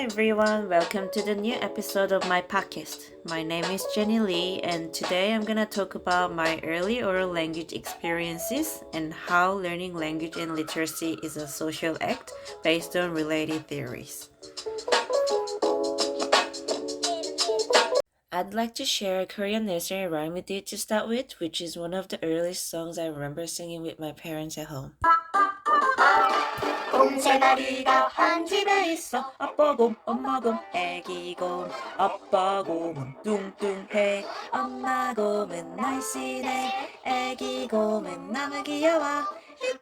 everyone, welcome to the new episode of my podcast. My name is Jenny Lee, and today I'm gonna talk about my early oral language experiences and how learning language and literacy is a social act based on related theories. I'd like to share a Korean nursery rhyme with you to start with, which is one of the earliest songs I remember singing with my parents at home. 곰새다리가 한 집에 있어 아빠 곰 엄마 곰 애기 곰 아빠 곰은 뚱뚱해 엄마 곰은 날씬해 애기 곰은 너무 귀여워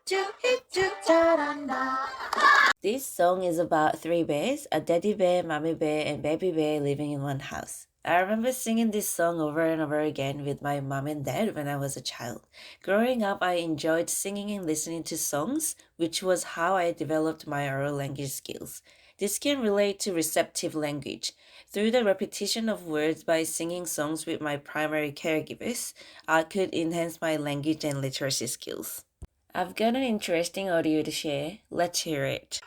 힙죽 잘한다. This song is about three bears, a daddy bear, mommy bear, and baby bear living in one house. I remember singing this song over and over again with my mom and dad when I was a child. Growing up, I enjoyed singing and listening to songs, which was how I developed my oral language skills. This can relate to receptive language. Through the repetition of words by singing songs with my primary caregivers, I could enhance my language and literacy skills. I've got an interesting audio to share. Let's hear it.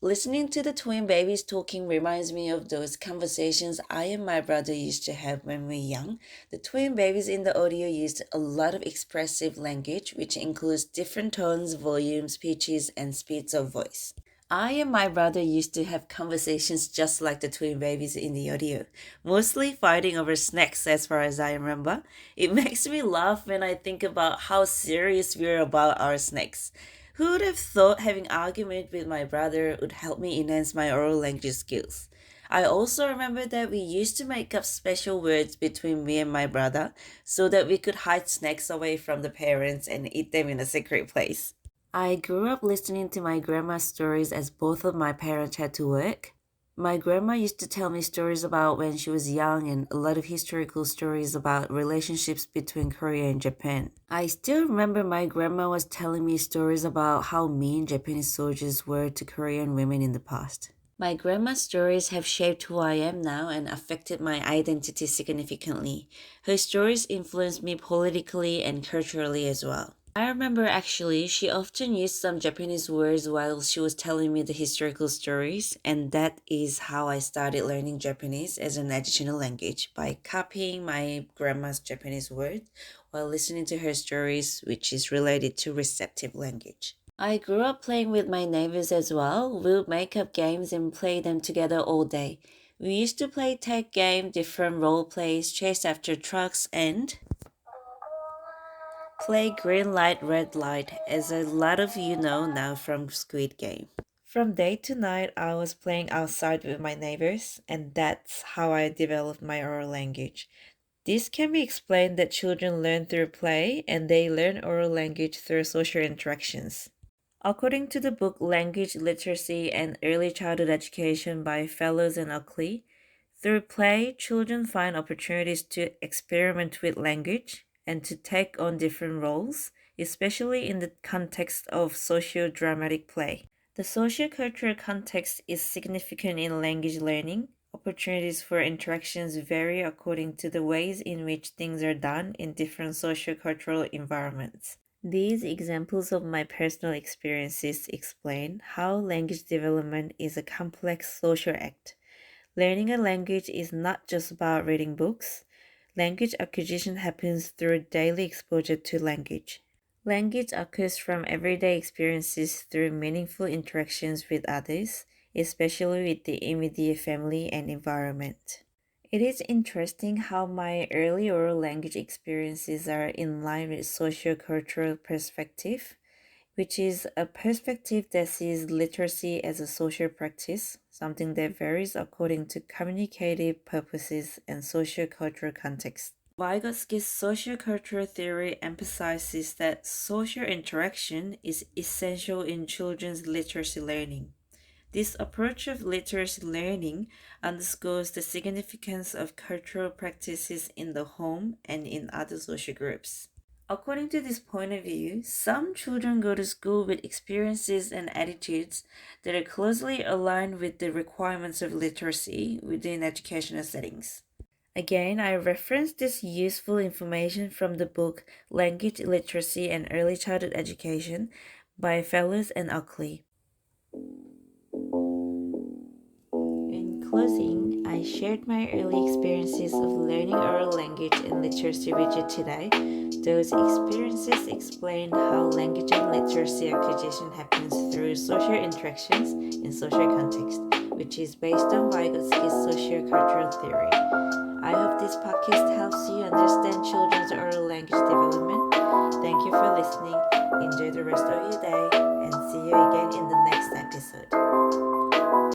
Listening to the twin babies talking reminds me of those conversations I and my brother used to have when we were young. The twin babies in the audio used a lot of expressive language, which includes different tones, volumes, pitches, and speeds of voice. I and my brother used to have conversations just like the twin babies in the audio, mostly fighting over snacks as far as I remember. It makes me laugh when I think about how serious we're about our snacks. Who would have thought having argument with my brother would help me enhance my oral language skills? I also remember that we used to make up special words between me and my brother so that we could hide snacks away from the parents and eat them in a secret place. I grew up listening to my grandma's stories as both of my parents had to work. My grandma used to tell me stories about when she was young and a lot of historical stories about relationships between Korea and Japan. I still remember my grandma was telling me stories about how mean Japanese soldiers were to Korean women in the past. My grandma's stories have shaped who I am now and affected my identity significantly. Her stories influenced me politically and culturally as well. I remember actually, she often used some Japanese words while she was telling me the historical stories, and that is how I started learning Japanese as an additional language by copying my grandma's Japanese words while listening to her stories, which is related to receptive language. I grew up playing with my neighbors as well. We would make up games and play them together all day. We used to play tag game, different role plays, chase after trucks, and play green light, red light, as a lot of you know now from Squid Game. From day to night, I was playing outside with my neighbors, and that's how I developed my oral language. This can be explained that children learn through play and they learn oral language through social interactions. According to the book Language, Literacy, and Early Childhood Education by Fellows and Oakley, through play, children find opportunities to experiment with language and to take on different roles, especially in the context of socio-dramatic play. The socio-cultural context is significant in language learning. Opportunities for interactions vary according to the ways in which things are done in different socio-cultural environments. These examples of my personal experiences explain how language development is a complex social act. Learning a language is not just about reading books. Language acquisition happens through daily exposure to language. Language occurs from everyday experiences through meaningful interactions with others, especially with the immediate family and environment. It is interesting how my early oral language experiences are in line with socio-cultural perspective, which is a perspective that sees literacy as a social practice, something that varies according to communicative purposes and socio-cultural context. Vygotsky's socio-cultural theory emphasizes that social interaction is essential in children's literacy learning. This approach of literacy learning underscores the significance of cultural practices in the home and in other social groups. According to this point of view, some children go to school with experiences and attitudes that are closely aligned with the requirements of literacy within educational settings. Again, I reference this useful information from the book Language Literacy and Early Childhood Education by Fellows and Oakley. In closing, I shared my early experiences of learning oral language and literacy with you today. Those experiences explain how language and literacy acquisition happens through social interactions in social context, which is based on Vygotsky's sociocultural theory. I hope this podcast helps you understand children's oral language development. Thank you for listening. Enjoy the rest of your day and see you again in the next episode.